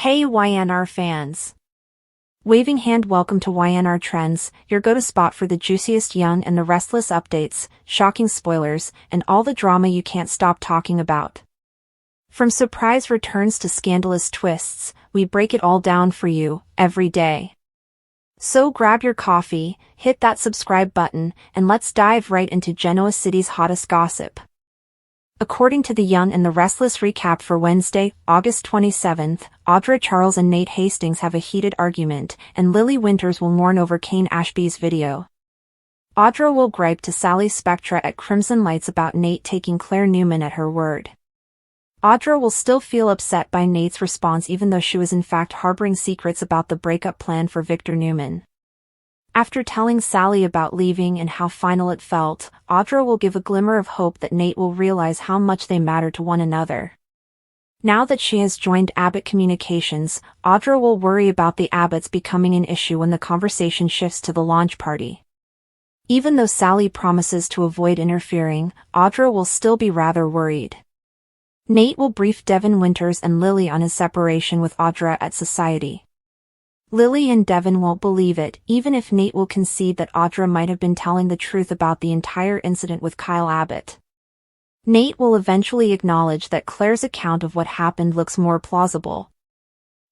Hey YNR fans! Waving hand, welcome to YNR Trends, your go-to spot for the juiciest Young and the Restless updates, shocking spoilers, and all the drama you can't stop talking about. From surprise returns to scandalous twists, we break it all down for you, every day. So grab your coffee, hit that subscribe button, and let's dive right into Genoa City's hottest gossip. According to the Young and the Restless recap for Wednesday, August 27th, Audra Charles and Nate Hastings have a heated argument, and Lily Winters will mourn over Kane Ashby's video. Audra will gripe to Sally Spectra at Crimson Lights about Nate taking Claire Newman at her word. Audra will still feel upset by Nate's response even though she was in fact harboring secrets about the breakup plan for Victor Newman. After telling Sally about leaving and how final it felt, Audra will give a glimmer of hope that Nate will realize how much they matter to one another. Now that she has joined Abbott Communications, Audra will worry about the Abbotts becoming an issue when the conversation shifts to the launch party. Even though Sally promises to avoid interfering, Audra will still be rather worried. Nate will brief Devin Winters and Lily on his separation with Audra at Society. Lily and Devin won't believe it, even if Nate will concede that Audra might have been telling the truth about the entire incident with Kyle Abbott. Nate will eventually acknowledge that Claire's account of what happened looks more plausible.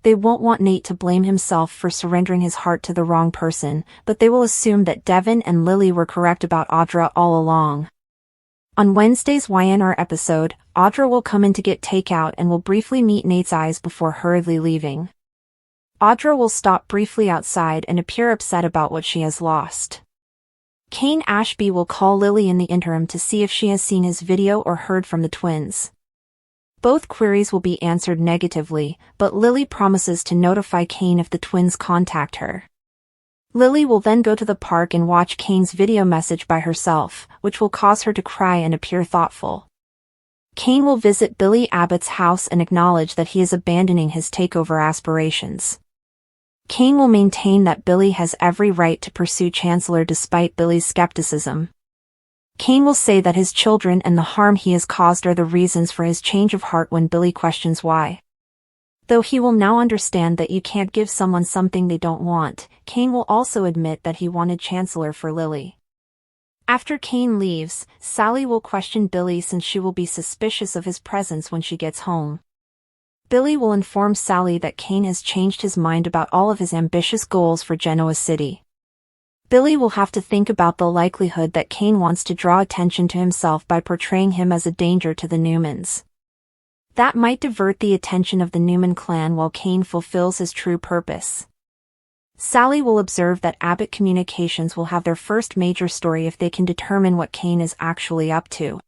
They won't want Nate to blame himself for surrendering his heart to the wrong person, but they will assume that Devin and Lily were correct about Audra all along. On Wednesday's YNR episode, Audra will come in to get takeout and will briefly meet Nate's eyes before hurriedly leaving. Audra will stop briefly outside and appear upset about what she has lost. Kane Ashby will call Lily in the interim to see if she has seen his video or heard from the twins. Both queries will be answered negatively, but Lily promises to notify Kane if the twins contact her. Lily will then go to the park and watch Kane's video message by herself, which will cause her to cry and appear thoughtful. Kane will visit Billy Abbott's house and acknowledge that he is abandoning his takeover aspirations. Kane will maintain that Billy has every right to pursue Chancellor despite Billy's skepticism. Kane will say that his children and the harm he has caused are the reasons for his change of heart when Billy questions why. Though he will now understand that you can't give someone something they don't want, Kane will also admit that he wanted Chancellor for Lily. After Kane leaves, Sally will question Billy since she will be suspicious of his presence when she gets home. Billy will inform Sally that Kane has changed his mind about all of his ambitious goals for Genoa City. Billy will have to think about the likelihood that Kane wants to draw attention to himself by portraying him as a danger to the Newmans. That might divert the attention of the Newman clan while Kane fulfills his true purpose. Sally will observe that Abbott Communications will have their first major story if they can determine what Kane is actually up to.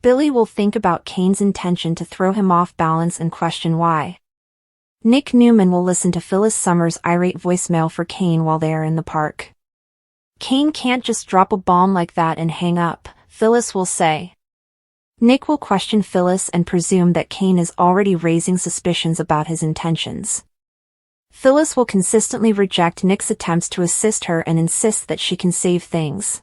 Billy will think about Kane's intention to throw him off balance and question why. Nick Newman will listen to Phyllis Summers' irate voicemail for Kane while they are in the park. Kane can't just drop a bomb like that and hang up, Phyllis will say. Nick will question Phyllis and presume that Kane is already raising suspicions about his intentions. Phyllis will consistently reject Nick's attempts to assist her and insist that she can save things.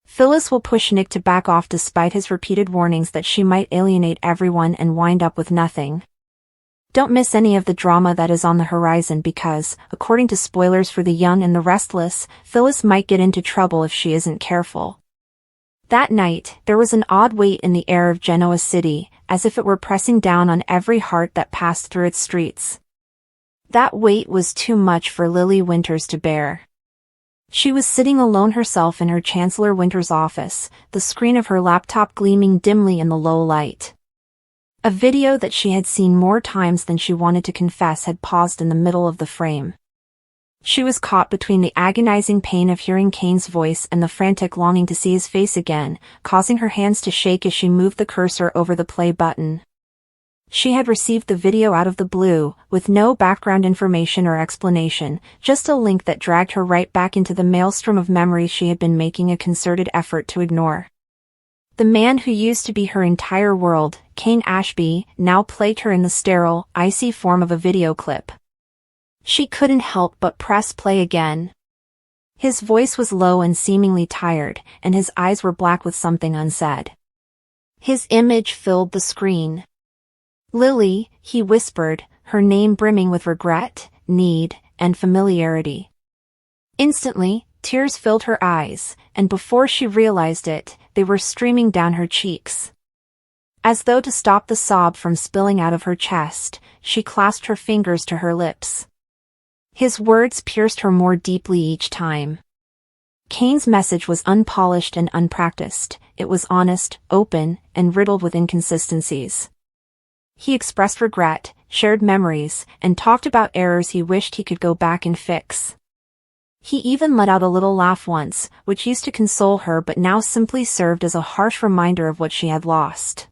Phyllis will push Nick to back off despite his repeated warnings that she might alienate everyone and wind up with nothing. Don't miss any of the drama that is on the horizon because, according to spoilers for the Young and the Restless, Phyllis might get into trouble if she isn't careful. That night, there was an odd weight in the air of Genoa City, as if it were pressing down on every heart that passed through its streets. That weight was too much for Lily Winters to bear. She was sitting alone herself in her Chancellor Winters' office, the screen of her laptop gleaming dimly in the low light. A video that she had seen more times than she wanted to confess had paused in the middle of the frame. She was caught between the agonizing pain of hearing Kane's voice and the frantic longing to see his face again, causing her hands to shake as she moved the cursor over the play button. She had received the video out of the blue, with no background information or explanation, just a link that dragged her right back into the maelstrom of memories she had been making a concerted effort to ignore. The man who used to be her entire world, Kane Ashby, now plagued her in the sterile, icy form of a video clip. She couldn't help but press play again. His voice was low and seemingly tired, and his eyes were black with something unsaid. His image filled the screen. "Lily," he whispered, her name brimming with regret, need, and familiarity. Instantly, tears filled her eyes, and before she realized it, they were streaming down her cheeks. As though to stop the sob from spilling out of her chest, she clasped her fingers to her lips. His words pierced her more deeply each time. Kane's message was unpolished and unpracticed. It was honest, open, and riddled with inconsistencies. He expressed regret, shared memories, and talked about errors he wished he could go back and fix. He even let out a little laugh once, which used to console her but now simply served as a harsh reminder of what she had lost.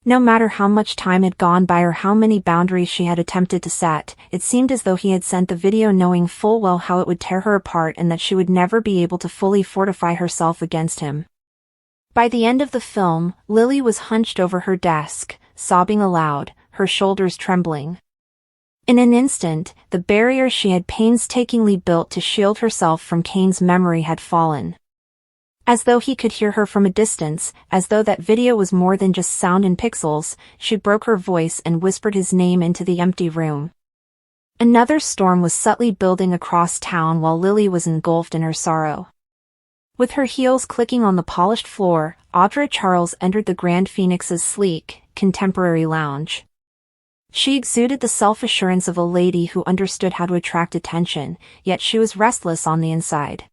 No matter how much time had gone by or how many boundaries she had attempted to set, it seemed as though he had sent the video knowing full well how it would tear her apart and that she would never be able to fully fortify herself against him. By the end of the film, Lily was hunched over her desk, sobbing aloud, her shoulders trembling. In an instant, the barrier she had painstakingly built to shield herself from Kane's memory had fallen. As though he could hear her from a distance, as though that video was more than just sound and pixels, she broke her voice and whispered his name into the empty room. Another storm was subtly building across town while Lily was engulfed in her sorrow. With her heels clicking on the polished floor, Audra Charles entered the Grand Phoenix's sleek, contemporary lounge. She exuded the self-assurance of a lady who understood how to attract attention, yet she was restless on the inside.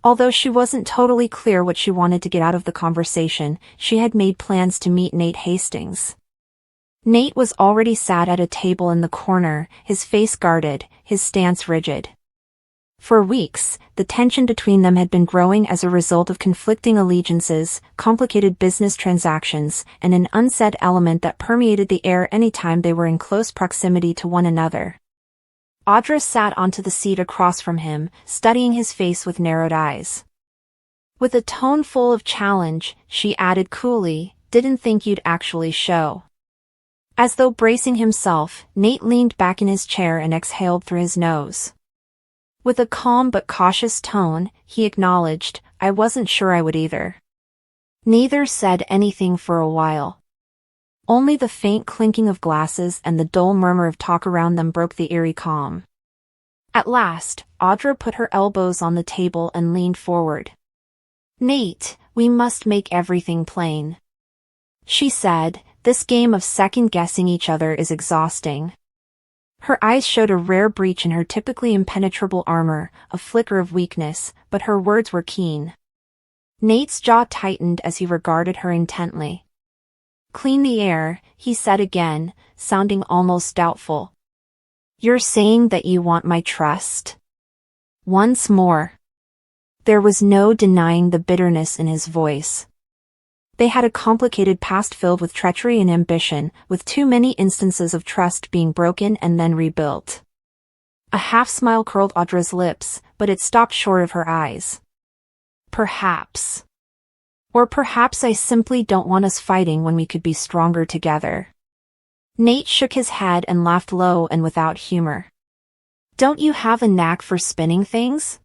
Although she wasn't totally clear what she wanted to get out of the conversation, she had made plans to meet Nate Hastings. Nate was already sat at a table in the corner, his face guarded, his stance rigid. For weeks, the tension between them had been growing as a result of conflicting allegiances, complicated business transactions, and an unsaid element that permeated the air anytime they were in close proximity to one another. Audra sat onto the seat across from him, studying his face with narrowed eyes. With a tone full of challenge, she added coolly, "Didn't think you'd actually show." As though bracing himself, Nate leaned back in his chair and exhaled through his nose. With a calm but cautious tone, he acknowledged, "I wasn't sure I would either." Neither said anything for a while. Only the faint clinking of glasses and the dull murmur of talk around them broke the eerie calm. At last, Audra put her elbows on the table and leaned forward. "Nate, we must make everything plain," she said. "This game of second-guessing each other is exhausting." Her eyes showed a rare breach in her typically impenetrable armor, a flicker of weakness, but her words were keen. Nate's jaw tightened as he regarded her intently. "Clean the air," he said again, sounding almost doubtful. "You're saying that you want my trust?" Once more. There was no denying the bitterness in his voice. They had a complicated past filled with treachery and ambition, with too many instances of trust being broken and then rebuilt. A half-smile curled Audra's lips, but it stopped short of her eyes. "Perhaps. Or perhaps I simply don't want us fighting when we could be stronger together." Nate shook his head and laughed low and without humor. "Don't you have a knack for spinning things?"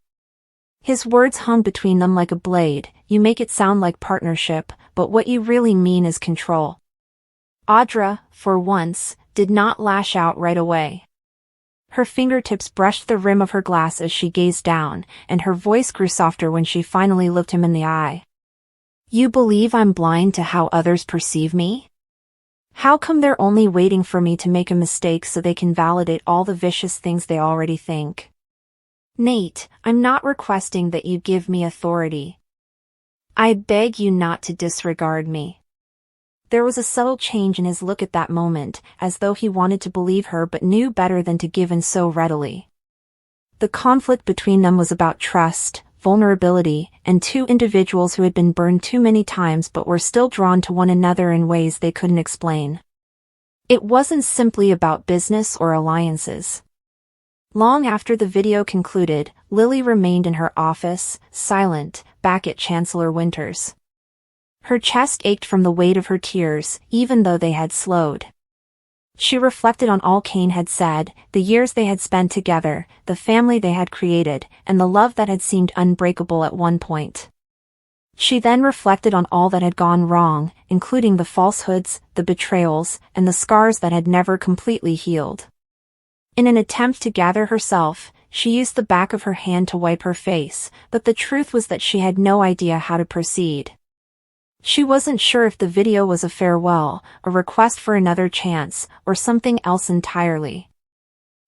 His words hung between them like a blade. "You make it sound like partnership, but what you really mean is control." Audra, for once, did not lash out right away. Her fingertips brushed the rim of her glass as she gazed down, and her voice grew softer when she finally looked him in the eye. "You believe I'm blind to how others perceive me? How come they're only waiting for me to make a mistake so they can validate all the vicious things they already think?" "Nate, I'm not requesting that you give me authority. I beg you not to disregard me." There was a subtle change in his look at that moment, as though he wanted to believe her but knew better than to give in so readily. The conflict between them was about trust, vulnerability, and two individuals who had been burned too many times but were still drawn to one another in ways they couldn't explain. It wasn't simply about business or alliances. Long after the video concluded, Lily remained in her office, silent, back at Chancellor Winters. Her chest ached from the weight of her tears, even though they had slowed. She reflected on all Kane had said, the years they had spent together, the family they had created, and the love that had seemed unbreakable at one point. She then reflected on all that had gone wrong, including the falsehoods, the betrayals, and the scars that had never completely healed. In an attempt to gather herself, she used the back of her hand to wipe her face, but the truth was that she had no idea how to proceed. She wasn't sure if the video was a farewell, a request for another chance, or something else entirely.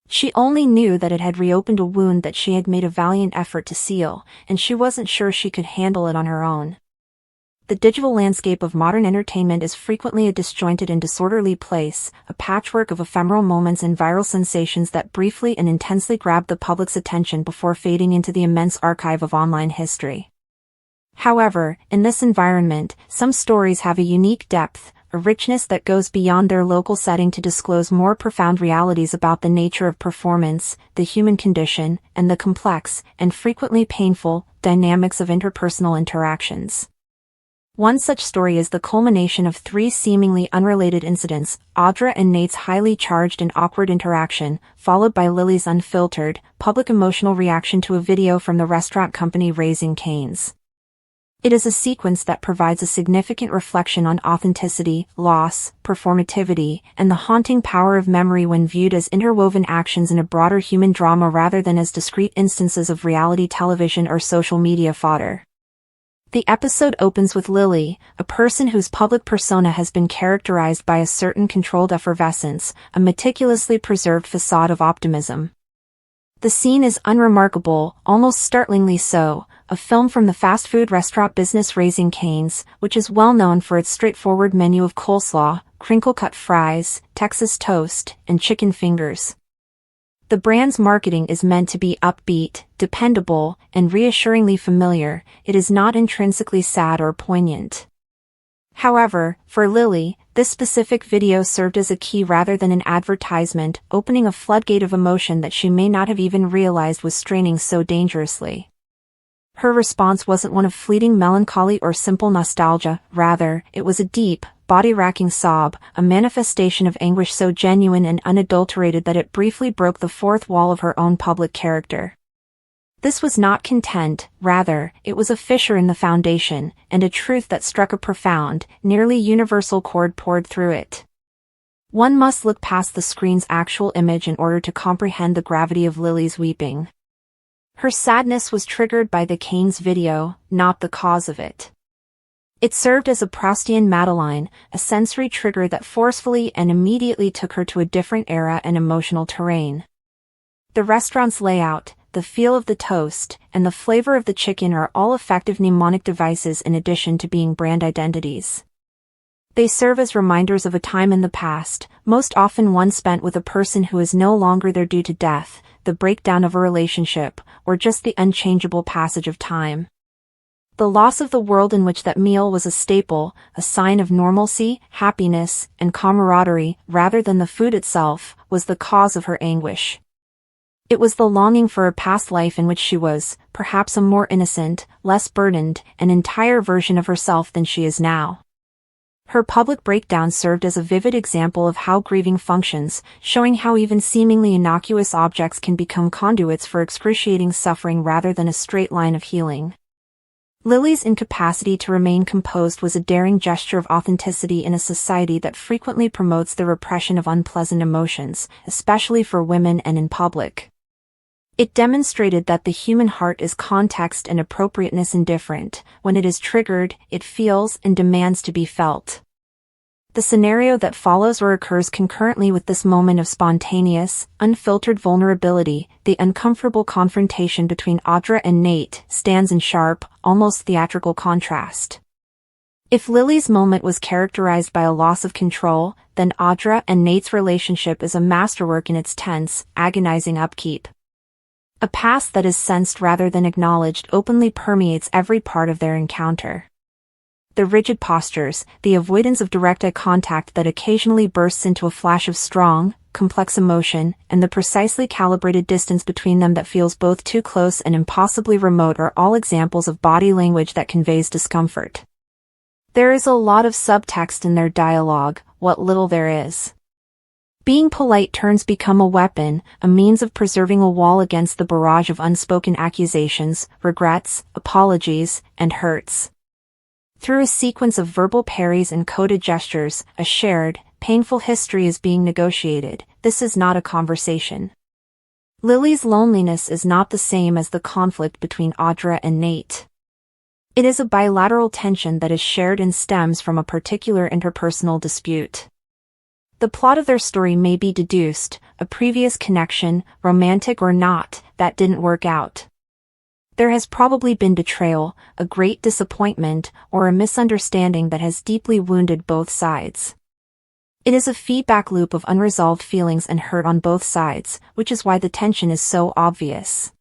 She only knew that it had reopened a wound that she had made a valiant effort to seal, and she wasn't sure she could handle it on her own. The digital landscape of modern entertainment is frequently a disjointed and disorderly place, a patchwork of ephemeral moments and viral sensations that briefly and intensely grab the public's attention before fading into the immense archive of online history. However, in this environment, some stories have a unique depth, a richness that goes beyond their local setting to disclose more profound realities about the nature of performance, the human condition, and the complex, and frequently painful, dynamics of interpersonal interactions. One such story is the culmination of 3 seemingly unrelated incidents: Audra and Nate's highly charged and awkward interaction, followed by Lily's unfiltered, public emotional reaction to a video from the restaurant company Raising Cane's. It is a sequence that provides a significant reflection on authenticity, loss, performativity, and the haunting power of memory when viewed as interwoven actions in a broader human drama rather than as discrete instances of reality television or social media fodder. The episode opens with Lily, a person whose public persona has been characterized by a certain controlled effervescence, a meticulously preserved facade of optimism. The scene is unremarkable, almost startlingly so, a film from the fast food restaurant business Raising Cane's, which is well known for its straightforward menu of coleslaw, crinkle-cut fries, Texas toast, and chicken fingers. The brand's marketing is meant to be upbeat, dependable, and reassuringly familiar. It is not intrinsically sad or poignant. However, for Lily, this specific video served as a key rather than an advertisement, opening a floodgate of emotion that she may not have even realized was straining so dangerously. Her response wasn't one of fleeting melancholy or simple nostalgia, rather, it was a deep, body-racking sob, a manifestation of anguish so genuine and unadulterated that it briefly broke the fourth wall of her own public character. This was not content, rather, it was a fissure in the foundation, and a truth that struck a profound, nearly universal chord poured through it. One must look past the screen's actual image in order to comprehend the gravity of Lily's weeping. Her sadness was triggered by the Cane's video, not the cause of it. It served as a Proustian Madeline, a sensory trigger that forcefully and immediately took her to a different era and emotional terrain. The restaurant's layout, the feel of the toast, and the flavor of the chicken are all effective mnemonic devices in addition to being brand identities. They serve as reminders of a time in the past, most often one spent with a person who is no longer there due to death, the breakdown of a relationship, or just the unchangeable passage of time. The loss of the world in which that meal was a staple, a sign of normalcy, happiness, and camaraderie, rather than the food itself, was the cause of her anguish. It was the longing for a past life in which she was, perhaps a more innocent, less burdened, an entire version of herself than she is now. Her public breakdown served as a vivid example of how grieving functions, showing how even seemingly innocuous objects can become conduits for excruciating suffering rather than a straight line of healing. Lily's incapacity to remain composed was a daring gesture of authenticity in a society that frequently promotes the repression of unpleasant emotions, especially for women and in public. It demonstrated that the human heart is context and appropriateness indifferent. When it is triggered, it feels and demands to be felt. The scenario that follows or occurs concurrently with this moment of spontaneous, unfiltered vulnerability, the uncomfortable confrontation between Audra and Nate, stands in sharp, almost theatrical contrast. If Lily's moment was characterized by a loss of control, then Audra and Nate's relationship is a masterwork in its tense, agonizing upkeep. A past that is sensed rather than acknowledged openly permeates every part of their encounter. The rigid postures, the avoidance of direct eye contact that occasionally bursts into a flash of strong, complex emotion, and the precisely calibrated distance between them that feels both too close and impossibly remote are all examples of body language that conveys discomfort. There is a lot of subtext in their dialogue, what little there is. Being polite turns become a weapon, a means of preserving a wall against the barrage of unspoken accusations, regrets, apologies, and hurts. Through a sequence of verbal parries and coded gestures, a shared, painful history is being negotiated. This is not a conversation. Lily's loneliness is not the same as the conflict between Audra and Nate. It is a bilateral tension that is shared and stems from a particular interpersonal dispute. The plot of their story may be deduced, a previous connection, romantic or not, that didn't work out. There has probably been betrayal, a great disappointment, or a misunderstanding that has deeply wounded both sides. It is a feedback loop of unresolved feelings and hurt on both sides, which is why the tension is so obvious.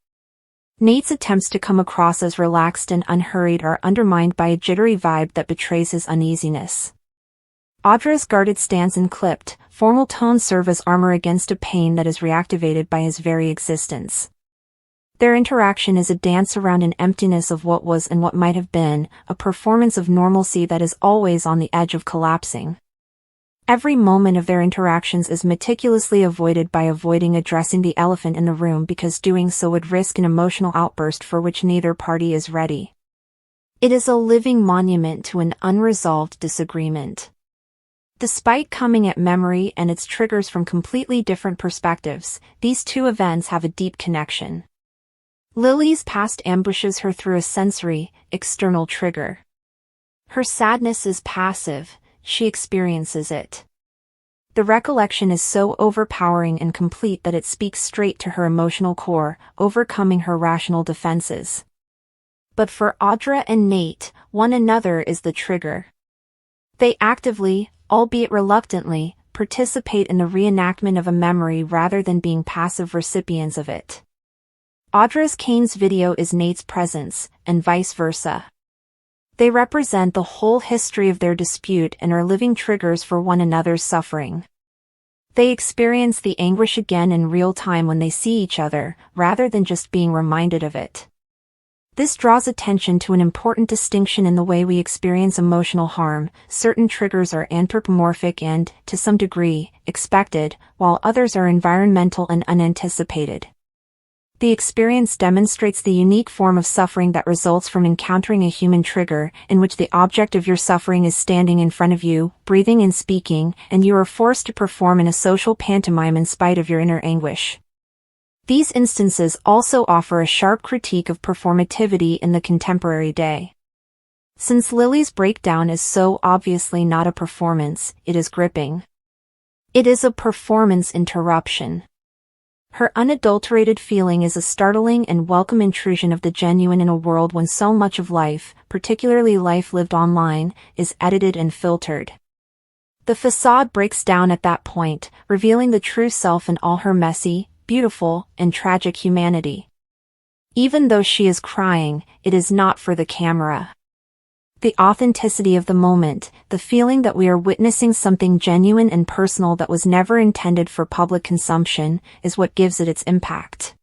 Nate's attempts to come across as relaxed and unhurried are undermined by a jittery vibe that betrays his uneasiness. Audra's guarded stance and clipped, formal tones serve as armor against a pain that is reactivated by his very existence. Their interaction is a dance around an emptiness of what was and what might have been, a performance of normalcy that is always on the edge of collapsing. Every moment of their interactions is meticulously avoided by avoiding addressing the elephant in the room because doing so would risk an emotional outburst for which neither party is ready. It is a living monument to an unresolved disagreement. Despite coming at memory and its triggers from completely different perspectives, these two events have a deep connection. Lily's past ambushes her through a sensory, external trigger. Her sadness is passive, she experiences it. The recollection is so overpowering and complete that it speaks straight to her emotional core, overcoming her rational defenses. But for Audra and Nate, one another is the trigger. They actively, albeit reluctantly, participate in the reenactment of a memory rather than being passive recipients of it. Audra's Kane's video is Nate's presence, and vice versa. They represent the whole history of their dispute and are living triggers for one another's suffering. They experience the anguish again in real time when they see each other, rather than just being reminded of it. This draws attention to an important distinction in the way we experience emotional harm. Certain triggers are anthropomorphic and, to some degree, expected, while others are environmental and unanticipated. The experience demonstrates the unique form of suffering that results from encountering a human trigger, in which the object of your suffering is standing in front of you, breathing and speaking, and you are forced to perform in a social pantomime in spite of your inner anguish. These instances also offer a sharp critique of performativity in the contemporary day. Since Lily's breakdown is so obviously not a performance, it is gripping. It is a performance interruption. Her unadulterated feeling is a startling and welcome intrusion of the genuine in a world when so much of life, particularly life lived online, is edited and filtered. The facade breaks down at that point, revealing the true self in all her messy, beautiful, and tragic humanity. Even though she is crying, it is not for the camera. The authenticity of the moment, the feeling that we are witnessing something genuine and personal that was never intended for public consumption, is what gives it its impact.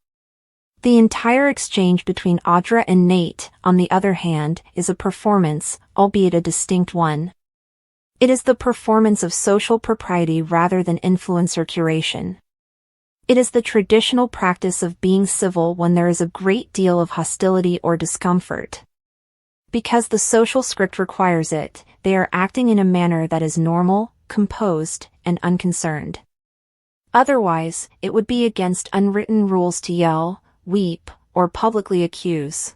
The entire exchange between Audra and Nate, on the other hand, is a performance, albeit a distinct one. It is the performance of social propriety rather than influencer curation. It is the traditional practice of being civil when there is a great deal of hostility or discomfort. Because the social script requires it, they are acting in a manner that is normal, composed, and unconcerned. Otherwise, it would be against unwritten rules to yell, weep, or publicly accuse.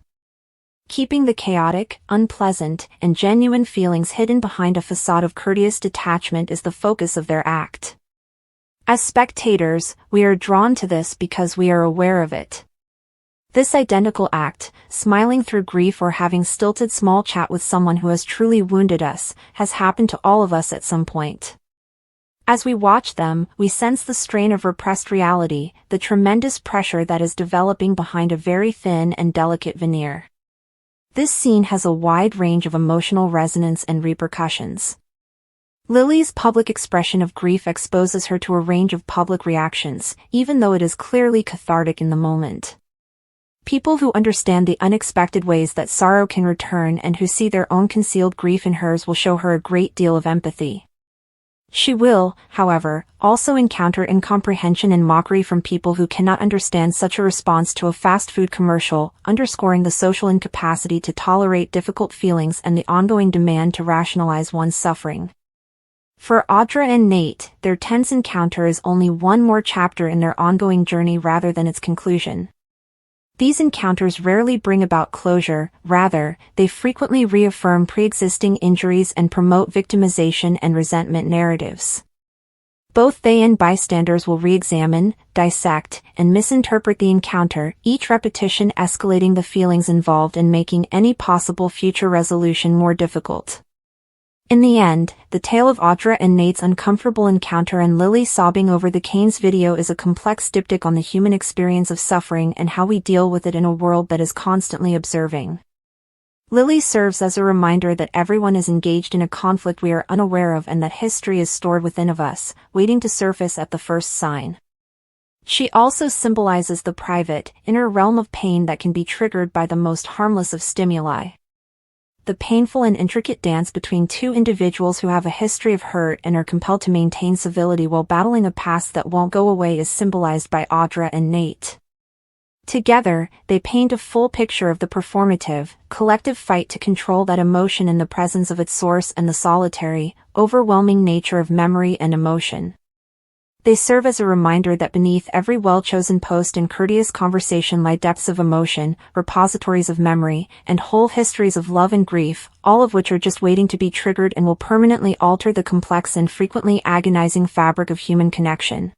Keeping the chaotic, unpleasant, and genuine feelings hidden behind a facade of courteous detachment is the focus of their act. As spectators, we are drawn to this because we are aware of it. This identical act, smiling through grief or having stilted small chat with someone who has truly wounded us, has happened to all of us at some point. As we watch them, we sense the strain of repressed reality, the tremendous pressure that is developing behind a very thin and delicate veneer. This scene has a wide range of emotional resonance and repercussions. Lily's public expression of grief exposes her to a range of public reactions, even though it is clearly cathartic in the moment. People who understand the unexpected ways that sorrow can return and who see their own concealed grief in hers will show her a great deal of empathy. She will, however, also encounter incomprehension and mockery from people who cannot understand such a response to a fast food commercial, underscoring the social incapacity to tolerate difficult feelings and the ongoing demand to rationalize one's suffering. For Audra and Nate, their tense encounter is only one more chapter in their ongoing journey rather than its conclusion. These encounters rarely bring about closure, rather, they frequently reaffirm pre-existing injuries and promote victimization and resentment narratives. Both they and bystanders will re-examine, dissect, and misinterpret the encounter, each repetition escalating the feelings involved and making any possible future resolution more difficult. In the end, the tale of Audra and Nate's uncomfortable encounter and Lily sobbing over the Kane's video is a complex diptych on the human experience of suffering and how we deal with it in a world that is constantly observing. Lily serves as a reminder that everyone is engaged in a conflict we are unaware of and that history is stored within of us, waiting to surface at the first sign. She also symbolizes the private, inner realm of pain that can be triggered by the most harmless of stimuli. The painful and intricate dance between two individuals who have a history of hurt and are compelled to maintain civility while battling a past that won't go away is symbolized by Audra and Nate. Together, they paint a full picture of the performative, collective fight to control that emotion in the presence of its source and the solitary, overwhelming nature of memory and emotion. They serve as a reminder that beneath every well-chosen post and courteous conversation lie depths of emotion, repositories of memory, and whole histories of love and grief, all of which are just waiting to be triggered and will permanently alter the complex and frequently agonizing fabric of human connection.